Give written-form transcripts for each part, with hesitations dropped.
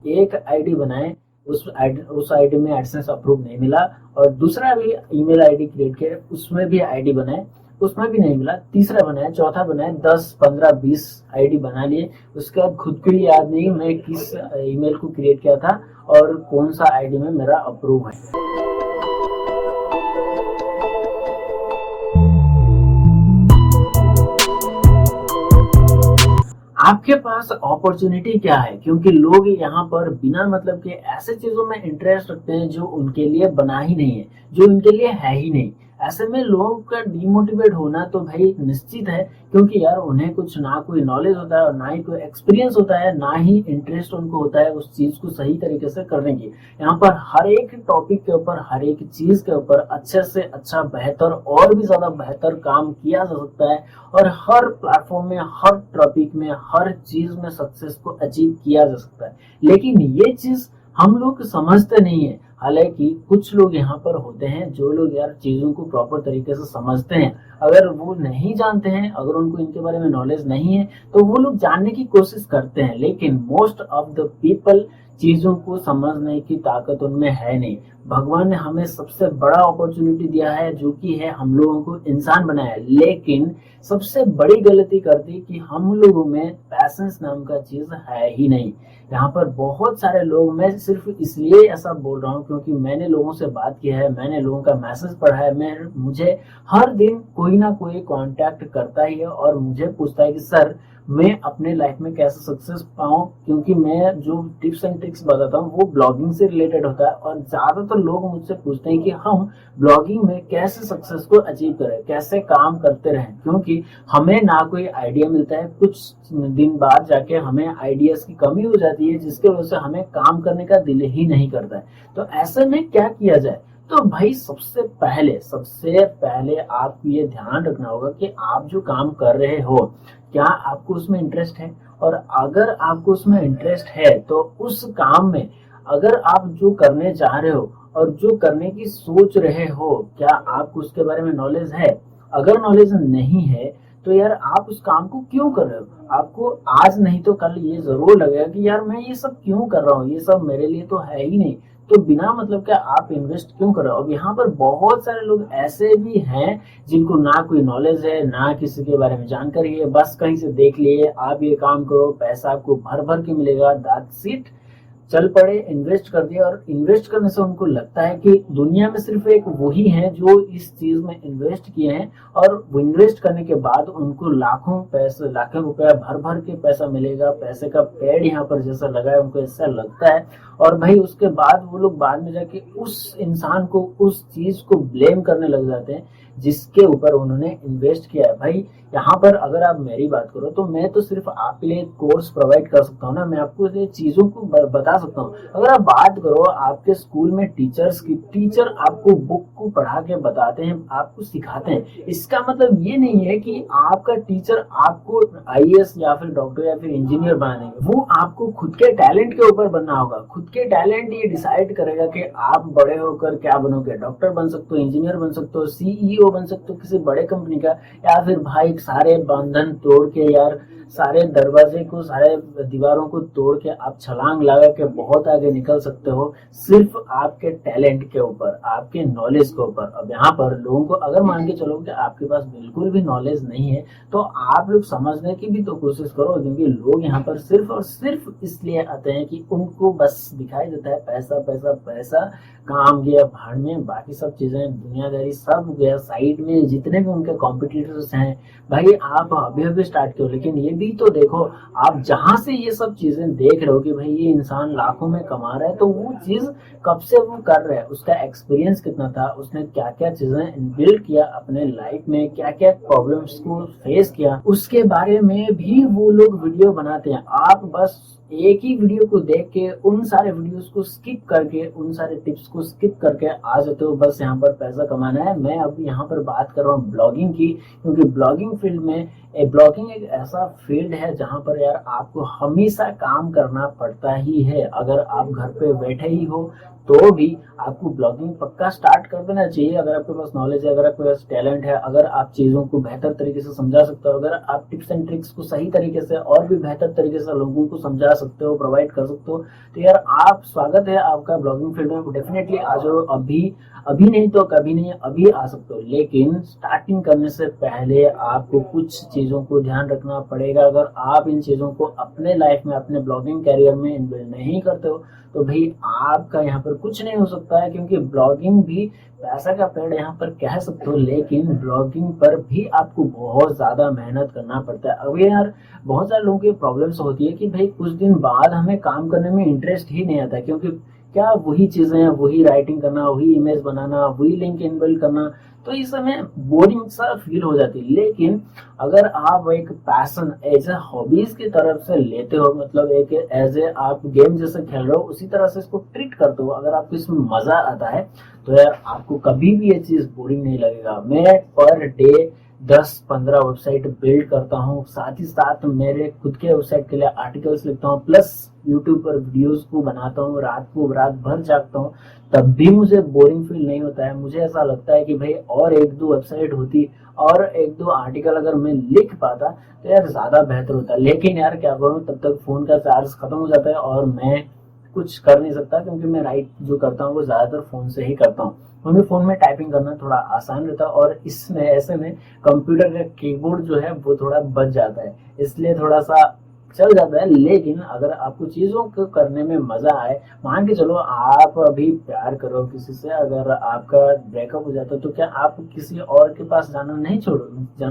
एक आईडी बनाए, उस आईडी में एडसेंस अप्रूव नहीं मिला, और दूसरा भी ईमेल आईडी क्रिएट किया, उसमें भी आईडी बनाए, उसमें भी नहीं मिला, तीसरा बनाया, चौथा बनाया, 10 15 20 आईडी बना लिए। उसके बाद खुद को ही याद नहीं मैं किस ईमेल को क्रिएट किया था और कौन सा आईडी में मेरा अप्रूव है। आपके पास अपॉर्चुनिटी क्या है, क्योंकि लोग यहाँ पर बिना मतलब के ऐसे चीजों में इंटरेस्ट रखते हैं जो उनके लिए बना ही नहीं है, जो उनके लिए है ही नहीं। ऐसे में लोगों का डिमोटिवेट होना तो भाई निश्चित है, क्योंकि यार उन्हें कुछ ना कोई नॉलेज होता है और ना ही कोई एक्सपीरियंस होता है, ना ही इंटरेस्ट उनको होता है उस चीज को सही तरीके से करने की। यहाँ पर हर एक टॉपिक के ऊपर, हर एक चीज के ऊपर अच्छे से अच्छा, बेहतर और भी ज्यादा बेहतर काम किया जा सकता है, और हर प्लेटफॉर्म में, हर टॉपिक में, हर चीज में सक्सेस को अचीव किया जा सकता है। लेकिन ये चीज हम लोग समझते नहीं है। हालांकि कुछ लोग यहाँ पर होते हैं जो लोग यार चीजों को प्रॉपर तरीके से समझते हैं। अगर वो नहीं जानते हैं, अगर उनको इनके बारे में नॉलेज नहीं है, तो वो लोग जानने की कोशिश करते हैं, लेकिन मोस्ट ऑफ द पीपल चीजों को समझने की ताकत उनमें है नहीं। भगवान ने हमें सबसे बड़ा अपॉर्चुनिटी दिया है, जो कि है हम लोगों को इंसान बनाया है, लेकिन सबसे बड़ी गलती कर दी कि हम लोगों में पैसेंस नाम का चीज है ही नहीं। यहाँ पर बहुत सारे लोग, मैं सिर्फ इसलिए ऐसा बोल रहा हूँ क्योंकि मैंने लोगों से बात किया है, मैंने लोगों का मैसेज पढ़ा है, मैं मुझे हर दिन कोई ना कोई कांटेक्ट करता ही है और मुझे पूछता है कि सर मैं अपने लाइफ में कैसे सक्सेस पाऊं, क्योंकि मैं जो टिप्स एंड ट्रिक्स बताता हूँ वो ब्लॉगिंग से रिलेटेड होता है, और ज्यादातर लोग मुझसे पूछते हैं कि हम ब्लॉगिंग में कैसे सक्सेस को अचीव करें, कैसे काम करते रहें, क्योंकि हमें ना कोई आइडिया मिलता है, कुछ दिन बाद जाके हमें आइडियाज की कमी हो जाती है, जिसके वजह से हमें काम करने का दिल ही नहीं करता है। तो ऐसे में क्या किया जाए? तो भाई सबसे पहले आपको ये ध्यान रखना होगा कि आप जो काम कर रहे हो, क्या आपको उसमें इंटरेस्ट है? और अगर आपको उसमें इंटरेस्ट है तो उस काम में, अगर आप जो करने चाह रहे हो और जो करने की सोच रहे हो, क्या आपको उसके बारे में नॉलेज है? अगर नॉलेज नहीं है तो यार आप उस काम को क्यों कर रहे हो? आपको आज नहीं तो कल ये जरूर लगेगा कि यार मैं ये सब क्यों कर रहा हूँ, ये सब मेरे लिए तो है ही नहीं। तो बिना मतलब क्या आप इन्वेस्ट क्यों कर रहे हो? अब यहाँ पर बहुत सारे लोग ऐसे भी हैं जिनको ना कोई नॉलेज है, ना किसी के बारे में जानकारी है, बस कहीं से देख लिए आप ये काम करो, पैसा आपको भर भर के मिलेगा, दैट्स इट, चल पड़े, इन्वेस्ट कर दिया। और इन्वेस्ट करने से उनको लगता है कि दुनिया में सिर्फ एक वही है जो इस चीज में इन्वेस्ट किए हैं, और वो इन्वेस्ट करने के बाद उनको लाखों पैसे, लाखों रुपया भर भर के पैसा मिलेगा, पैसे का पेड़ यहाँ पर जैसा लगा है, उनको ऐसा लगता है। और भाई उसके बाद वो लोग बाद में जाके उस इंसान को, उस चीज को ब्लेम करने लग जाते हैं जिसके ऊपर उन्होंने इन्वेस्ट किया है। भाई यहाँ पर अगर आप मेरी बात करो तो मैं तो सिर्फ आपके लिए कोर्स प्रोवाइड कर सकता हूँ ना, मैं आपको ये चीजों को बता सकता हूँ। अगर आप बात करो आपके स्कूल में टीचर्स की, टीचर आपको बुक को पढ़ा के बताते हैं, आपको सिखाते हैं, इसका मतलब ये नहीं है कि आपका टीचर आपको आईएएस या फिर डॉक्टर या फिर इंजीनियर बना देंगे। वो आपको खुद के टैलेंट के ऊपर बनना होगा। खुद के टैलेंट ये डिसाइड करेगा कि आप बड़े होकर क्या बनोगे, डॉक्टर बन सकते हो, इंजीनियर बन सकते हो, सीईओ बन सकते हो किसी बड़े कंपनी का, या फिर भाई सारे बंधन तोड़ के, यार सारे दरवाजे को, सारे दीवारों को तोड़ के आप छलांग लगा के बहुत आगे निकल सकते हो, सिर्फ आपके टैलेंट के ऊपर, आपके नॉलेज के ऊपर। अब यहाँ पर लोगों को अगर मान के चलो कि आपके पास बिल्कुल भी नॉलेज नहीं है, तो आप लोग समझने की भी तो कोशिश करो, क्योंकि लोग यहाँ पर सिर्फ और सिर्फ इसलिए आते हैं कि उनको बस दिखाई देता है पैसा पैसा पैसा, काम गया भाड़ में, बाकी सब चीजें दुनियादारी सब गया साइड में। जितने भी उनके कॉम्पिटिटर्स हैं, भाई आप अभी अभी स्टार्ट करो, लेकिन ये भी तो देखो, आप जहां से ये सब चीजें देख रहे हो कि भाई ये इंसान लाखों में कमा रहा है, तो वो चीज कब से वो कर रहा है, उसका एक्सपीरियंस कितना था, उसने क्या क्या चीजें बिल्ड किया अपने लाइफ में, क्या क्या प्रॉब्लम्स को फेस किया, उसके बारे में भी वो लोग वीडियो बनाते हैं। आप बस एक ही वीडियो को देख के, उन सारे वीडियोस को स्किप करके, उन सारे टिप्स को स्किप करके आ जाते हो, बस यहाँ पर पैसा कमाना है। मैं अब यहाँ पर बात कर रहा हूँ ब्लॉगिंग की, क्योंकि ब्लॉगिंग फील्ड में, ब्लॉगिंग एक ऐसा फील्ड है जहाँ पर यार आपको हमेशा काम करना पड़ता ही है। अगर आप घर पे बैठे ही हो तो भी आपको ब्लॉगिंग पक्का स्टार्ट कर देना चाहिए, अगर आपके पास नॉलेज है, अगर आपके पास टैलेंट है, अगर आप चीजों को बेहतर तरीके से समझा सकते हो, अगर आप टिप्स एंड ट्रिक्स को सही तरीके से और भी बेहतर तरीके से लोगों को समझा सकते हो, प्रोवाइड कर सकते हो, तो यार आप स्वागत है आपका ब्लॉगिंग फील्ड में, डेफिनेटली आ जाओ। अभी अभी नहीं तो कभी नहीं, अभी आ सकते हो, लेकिन स्टार्टिंग करने से पहले आपको कुछ चीज़ों को ध्यान रखना पड़ेगा। अगर आप इन चीज़ों को अपने लाइफ में, अपने ब्लॉगिंग कैरियर में इन्वॉल्व नहीं करते हो तो भाई आपका यहाँ पर कुछ नहीं हो सकता है, क्योंकि ब्लॉगिंग भी पैसा का पेड़ यहाँ पर कह सकते हो, लेकिन ब्लॉगिंग पर भी आपको बहुत ज़्यादा मेहनत करना पड़ता है। अब यार बहुत सारे लोगों की प्रॉब्लम्स होती है कि भाई कुछ दिन बाद हमें काम करने में इंटरेस्ट ही नहीं आता, क्योंकि क्या वही चीजें हैं, वही राइटिंग करना, वही इमेज बनाना, वही लिंक इनबिल्ड करना, तो इस समय बोरिंग सा फील हो जाती है। लेकिन अगर आप एक पैशन एज ए हॉबीज की तरफ से लेते हो, मतलब एक एज ए आप गेम जैसे खेल रहे हो उसी तरह से इसको ट्रीट करते हो, अगर आपको इसमें मजा आता है तो यार आपको कभी भी ये चीज बोरिंग नहीं लगेगा। मैं पर डे 10-15 वेबसाइट बिल्ड करता हूँ, साथ ही साथ मेरे खुद के वेबसाइट के लिए आर्टिकल्स लिखता हूँ, प्लस यूट्यूब पर वीडियोस को बनाता हूँ, रात भर जागता हूँ, तब भी मुझे बोरिंग फील नहीं होता है। मुझे ऐसा लगता है कि भाई और एक दो वेबसाइट होती और एक दो आर्टिकल अगर मैं लिख पाता तो यार ज्यादा बेहतर होता। लेकिन यार क्या करूँ, तब तक फोन का चार्ज खत्म हो जाता है और मैं कुछ कर नहीं सकता, क्योंकि मैं राइट जो करता हूँ वो ज्यादातर फोन से ही करता हूँ, क्योंकि फोन में टाइपिंग करना थोड़ा आसान रहता है और इसमें ऐसे में कंप्यूटर का कीबोर्ड जो है वो थोड़ा बच जाता है, इसलिए थोड़ा सा चल जाता है। लेकिन अगर आपको चीजों को करने में मजा आए, मान के चलो आप अभी प्यार करो किसी से, अगर आपका ब्रेकअप हो जाता है तो क्या आप किसी और के पास जाना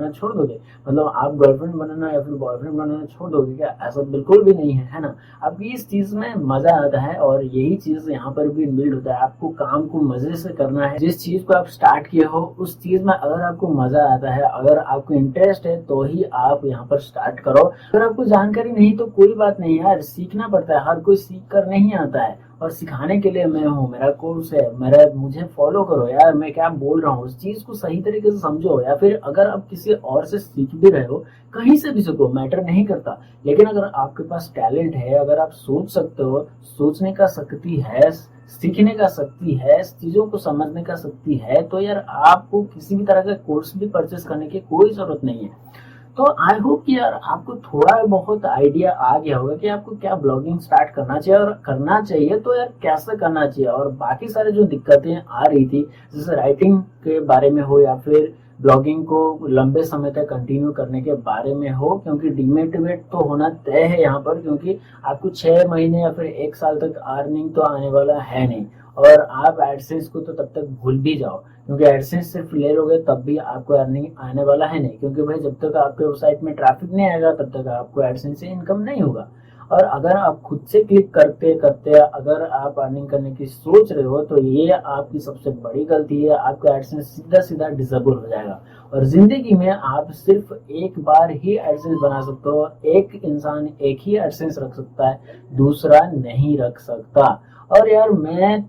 छोड़ दोगे? मतलब आप गर्लफ्रेंड बनाना या फिर बॉयफ्रेंड बनाना छोड़ दोगे क्या? ऐसा बिल्कुल भी नहीं है ना। आपको इस चीज में मजा आता है और यही चीज यहाँ पर भी बिल्ड होता है। आपको काम को मजे से करना है, जिस चीज को आप स्टार्ट किए हो उस चीज में अगर आपको मजा आता है, अगर आपको इंटरेस्ट है तो ही आप यहाँ पर स्टार्ट करो। अगर आपको जानकारी नहीं तो कोई बात नहीं यार, सीखना पड़ता है, हर कोई सीख कर नहीं आता है और सिखाने के लिए मैं हूँ, मेरा कोर्स है, मुझे फॉलो करो यार, मैं क्या बोल रहा हूँ उस चीज को सही तरीके से समझो। या फिर अगर आप किसी और से सीख भी रहे हो, कहीं से भी सीखो, मैटर नहीं करता, लेकिन अगर आपके पास टैलेंट है, अगर आप सोच सकते हो, सोचने का शक्ति है, सीखने का शक्ति है, चीजों को समझने का शक्ति है, तो यार आपको किसी भी तरह का कोर्स भी परचेस करने की कोई जरूरत नहीं है। तो आई होप कि यार आपको थोड़ा बहुत आइडिया आ गया होगा कि आपको क्या ब्लॉगिंग स्टार्ट करना चाहिए, और करना चाहिए तो यार कैसे करना चाहिए। और बाकी सारे जो दिक्कतें आ रही थी, जैसे राइटिंग के बारे में हो या फिर ब्लॉगिंग को लंबे समय तक कंटिन्यू करने के बारे में हो, क्योंकि डिमोटिवेट तो होना तय है यहाँ पर, क्योंकि आपको 6 महीने या फिर 1 साल तक अर्निंग तो आने वाला है नहीं, और आप एडसेंस को तो तब तक भूल भी जाओ, क्योंकि एडसेंस सिर्फ ले लोगे तब भी आपको अर्निंग आने वाला है नहीं, क्योंकि भाई जब तक आपके वेबसाइट में ट्रैफिक नहीं आएगा तब तक आपको एडसेंस से इनकम नहीं होगा। और अगर आप खुद से क्लिक करते करते अगर आप अर्निंग करने की सोच रहे हो तो ये आपकी सबसे बड़ी गलती है, आपका एडसेंस सीधा सीधा डिसेबल हो जाएगा। और जिंदगी में आप सिर्फ एक बार ही एडसेंस बना सकते हो, एक इंसान एक ही एडसेंस रख सकता है, दूसरा नहीं रख सकता। और यार मैं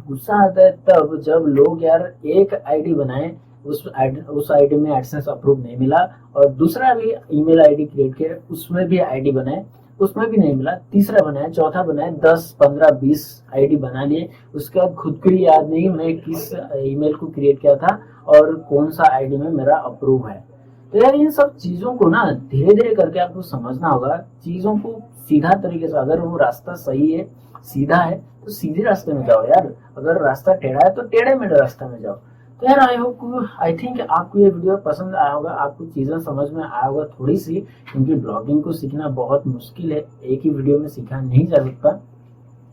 गुस्सा आता है तब जब लोग यार एक आईडी बनाए, उस आईडी में एडसेंस अप्रूव नहीं मिला, और दूसरा भी ईमेल आईडी क्रिएट किया, उसमें भी आईडी बनाए, उसमें भी नहीं मिला, तीसरा बनाया, चौथा बनाया, 10, 15, 20 आईडी बना लिए, उसके बाद खुद को याद नहीं मैं किस ईमेल को क्रिएट किया था और कौन सा आईडी में मेरा अप्रूव है। तो यार इन सब चीजों को ना धीरे धीरे करके आपको समझना होगा, चीजों को सीधा तरीके से, अगर वो रास्ता सही है, सीधा है तो सीधे रास्ते में जाओ यार, अगर रास्ता टेढ़ा है तो टेढ़े मेढ़े रास्ते में जाओ। तो यार आई थिंक आपको ये वीडियो पसंद आया होगा, आपको चीजें समझ में आया होगा थोड़ी सी, क्योंकि ब्लॉगिंग को सीखना बहुत मुश्किल है, एक ही वीडियो में सीखा नहीं जा सकता।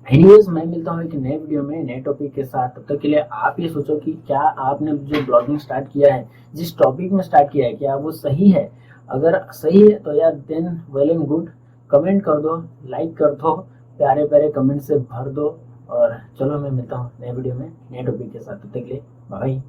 एनीवेज मैं मिलता हूँ एक नए वीडियो में नए टॉपिक के साथ, तब तक के लिए आप ये सोचो कि क्या आपने जो ब्लॉगिंग स्टार्ट किया है, जिस टॉपिक में स्टार्ट किया है, क्या वो सही है? अगर सही है तो यार then well and good, comment कर दो, लाइक कर दो, प्यारे प्यारे कमेंट से भर दो, और चलो मैं मिलता हूँ नए वीडियो में नए टॉपिक के साथ, तब तक के लिए बाय।